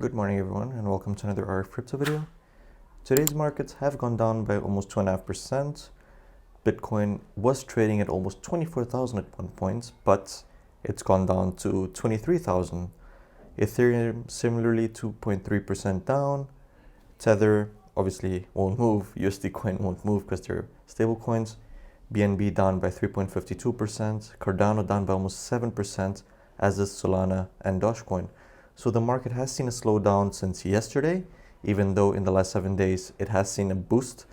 Good morning everyone and welcome to another RF Crypto video. Today's markets have gone down by almost 2.5%. Bitcoin was trading at almost 24,000 at one point, but it's gone down to 23,000. Ethereum similarly 2.3% down. Tether obviously won't move. USD coin won't move because they're stable coins. BNB down by 3.52%. Cardano down by almost 7%, as is Solana and Dogecoin. So the market has seen a slowdown since yesterday, even though in the last 7 days it has seen a boost.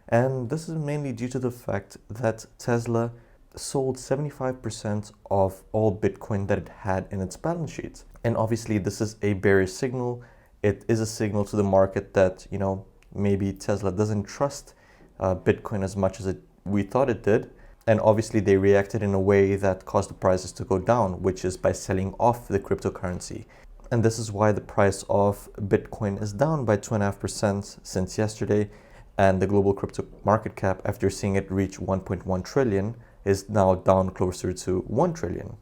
And this is mainly due to the fact that Tesla sold 75% of all Bitcoin that it had in its balance sheet. And obviously this is a bearish signal. It is a signal to the market that, maybe Tesla doesn't trust Bitcoin as much as we thought it did. And obviously they reacted in a way that caused the prices to go down, which is by selling off the cryptocurrency. And this is why the price of Bitcoin is down by 2.5% since yesterday. And the global crypto market cap, after seeing it reach 1.1 trillion, is now down closer to 1 trillion.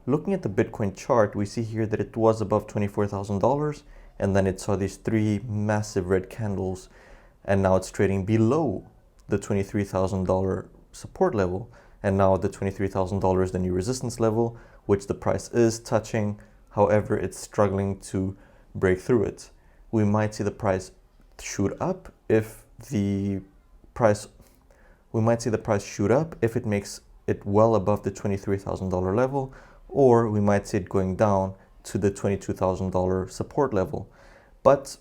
Looking at the Bitcoin chart, we see here that it was above $24,000, and then it saw these three massive red candles, and now it's trading below the $23,000 support level. And now the $23,000 is the new resistance level, which the price is touching. However, it's struggling to break through it. We might see the price shoot up if it makes it well above the $23,000 level, or we might see it going down to the $22,000 support level. But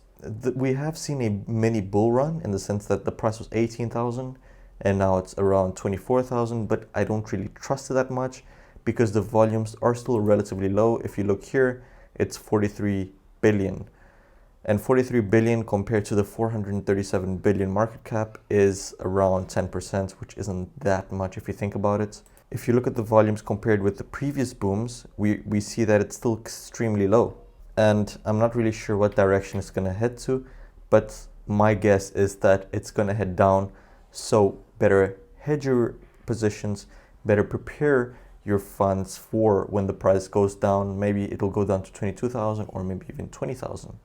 we have seen a mini bull run in the sense that the price was 18,000 and now it's around 24,000, but I don't really trust it that much, because the volumes are still relatively low. If you look here, it's 43 billion. And 43 billion compared to the 437 billion market cap is around 10%, which isn't that much if you think about it. If you look at the volumes compared with the previous booms, we see that it's still extremely low. And I'm not really sure what direction it's going to head to, but my guess is that it's going to head down. So better hedge your positions, better prepare your funds for when the price goes down. Maybe it'll go down to 22,000 or maybe even 20,000.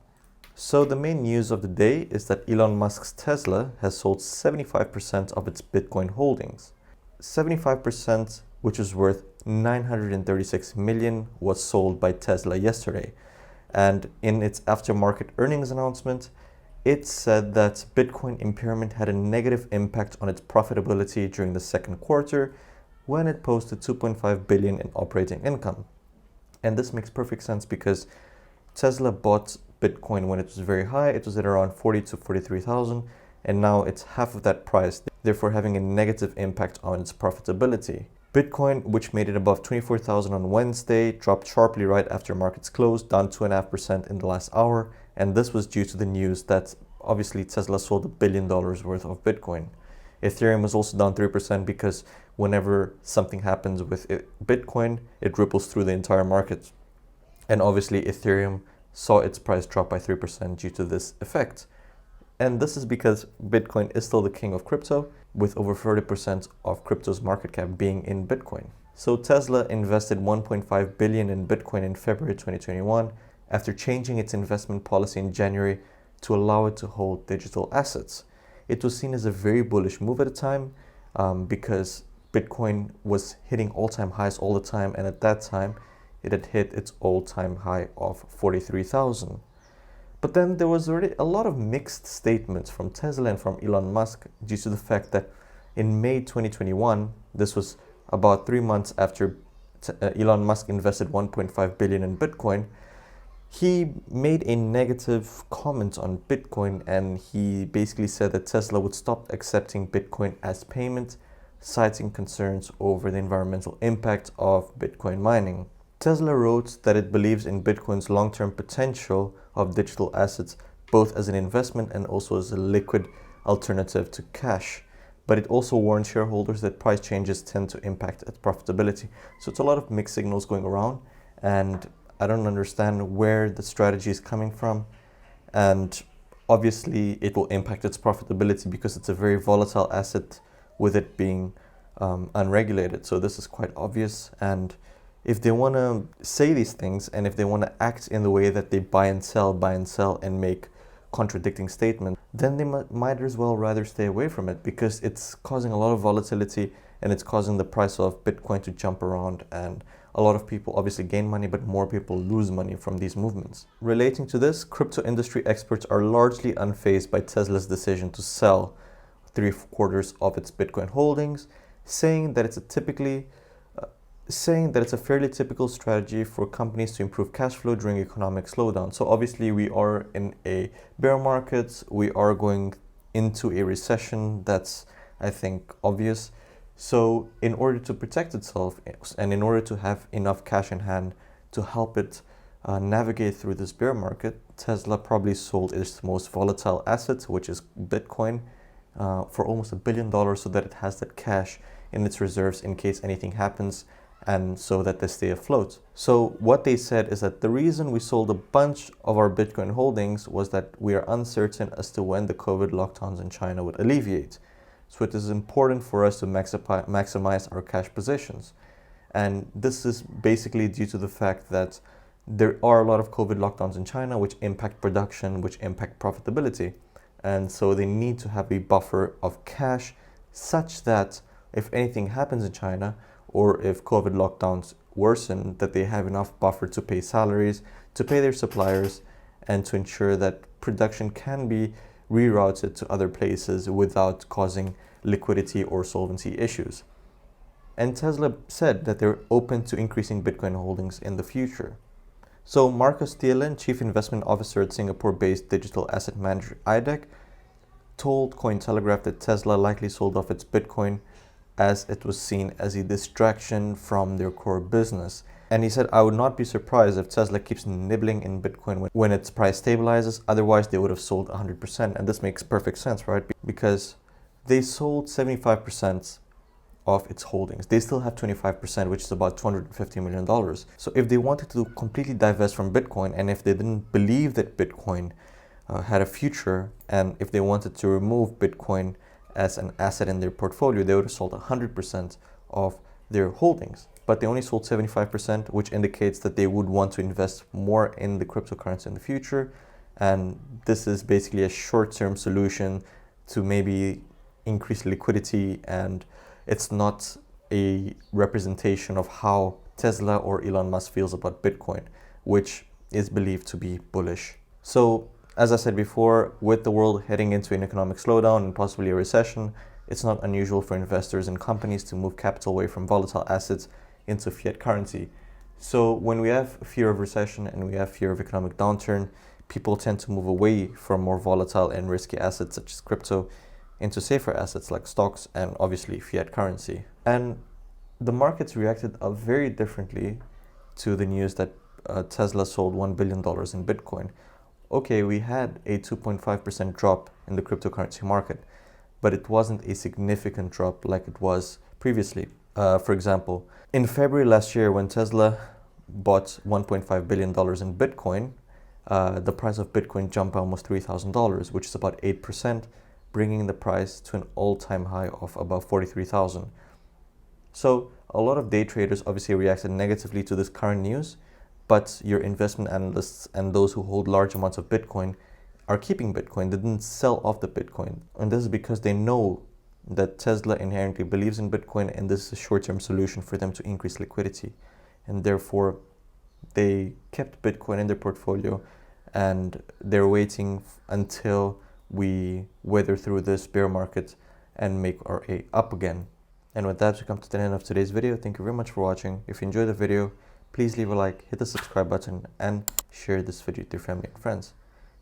So the main news of the day is that Elon Musk's Tesla has sold 75% of its Bitcoin holdings. 75%, which is worth 936 million, was sold by Tesla yesterday. And in its aftermarket earnings announcement, it said that Bitcoin impairment had a negative impact on its profitability during the second quarter, when it posted 2.5 billion in operating income. And this makes perfect sense because Tesla bought Bitcoin when it was very high. It was at around 40 to 43,000, and now it's half of that price, therefore having a negative impact on its profitability. Bitcoin, which made it above 24,000 on Wednesday, dropped sharply right after markets closed, down 2.5% in the last hour. And this was due to the news that obviously Tesla sold $1 billion worth of Bitcoin. Ethereum was also down 3% because whenever something happens with Bitcoin, it ripples through the entire market. And obviously Ethereum saw its price drop by 3% due to this effect. And this is because Bitcoin is still the king of crypto, with over 30% of crypto's market cap being in Bitcoin. So Tesla invested 1.5 billion in Bitcoin in February 2021 after changing its investment policy in January to allow it to hold digital assets. It was seen as a very bullish move at the time because Bitcoin was hitting all-time highs all the time, and at that time it had hit its all-time high of 43,000. But then there was already a lot of mixed statements from Tesla and from Elon Musk due to the fact that in May 2021, this was about 3 months after Elon Musk invested 1.5 billion in Bitcoin, he made a negative comment on Bitcoin, and he basically said that Tesla would stop accepting Bitcoin as payment, citing concerns over the environmental impact of Bitcoin mining. Tesla wrote that it believes in Bitcoin's long-term potential of digital assets, both as an investment and also as a liquid alternative to cash. But it also warned shareholders that price changes tend to impact its profitability. So it's a lot of mixed signals going around, and I don't understand where the strategy is coming from. And obviously it will impact its profitability because it's a very volatile asset with it being unregulated. So this is quite obvious. And if they want to say these things and if they want to act in the way that they buy and sell and make contradicting statements, then they might as well rather stay away from it, because it's causing a lot of volatility and it's causing the price of Bitcoin to jump around, and a lot of people obviously gain money, but more people lose money from these movements. Relating to this, crypto industry experts are largely unfazed by Tesla's decision to sell 3/4 of its Bitcoin holdings, saying that it's a fairly typical strategy for companies to improve cash flow during economic slowdown. So obviously we are in a bear market, we are going into a recession, that's, I think, obvious. So in order to protect itself and in order to have enough cash in hand to help it navigate through this bear market, Tesla probably sold its most volatile asset, which is Bitcoin, for almost $1 billion, so that it has that cash in its reserves in case anything happens, and so that they stay afloat. So what they said is that the reason we sold a bunch of our Bitcoin holdings was that we are uncertain as to when the COVID lockdowns in China would alleviate. So it is important for us to maximize our cash positions. And this is basically due to the fact that there are a lot of COVID lockdowns in China which impact production, which impact profitability. And so they need to have a buffer of cash such that if anything happens in China, or if COVID lockdowns worsen, that they have enough buffer to pay salaries, to pay their suppliers, and to ensure that production can be rerouted to other places without causing liquidity or solvency issues. And Tesla said that they're open to increasing Bitcoin holdings in the future. So Marcus Thielen, Chief Investment Officer at Singapore-based digital asset manager IDEC, told Cointelegraph that Tesla likely sold off its Bitcoin as it was seen as a distraction from their core business. And he said, I would not be surprised if Tesla keeps nibbling in Bitcoin when its price stabilizes, otherwise they would have sold 100%. And this makes perfect sense, right? Because they sold 75% of its holdings. They still have 25%, which is about $250 million. So if they wanted to completely divest from Bitcoin, and if they didn't believe that Bitcoin had a future, and if they wanted to remove Bitcoin as an asset in their portfolio, they would have sold 100% of their holdings. But they only sold 75%, which indicates that they would want to invest more in the cryptocurrency in the future. And this is basically a short-term solution to maybe increase liquidity, and it's not a representation of how Tesla or Elon Musk feels about Bitcoin, which is believed to be bullish. So as I said before, with the world heading into an economic slowdown and possibly a recession, it's not unusual for investors and companies to move capital away from volatile assets into fiat currency. So when we have fear of recession and we have fear of economic downturn, people tend to move away from more volatile and risky assets such as crypto into safer assets like stocks and obviously fiat currency. And the markets reacted very differently to the news that Tesla sold $1 billion in Bitcoin. Okay, we had a 2.5% drop in the cryptocurrency market, but it wasn't a significant drop like it was previously. For example, in February last year, when Tesla bought $1.5 billion in Bitcoin, the price of Bitcoin jumped by almost $3,000, which is about 8%, bringing the price to an all-time high of about $43,000. So a lot of day traders obviously reacted negatively to this current news, but your investment analysts and those who hold large amounts of Bitcoin are keeping Bitcoin. They didn't sell off the Bitcoin. And this is because they know that Tesla inherently believes in Bitcoin, and this is a short-term solution for them to increase liquidity. And therefore, they kept Bitcoin in their portfolio, and they're waiting until we weather through this bear market and make our A up again. And with that, we come to the end of today's video. Thank you very much for watching. If you enjoyed the video, please leave a like, hit the subscribe button, and share this video with your family and friends.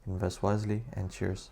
Invest wisely, and cheers.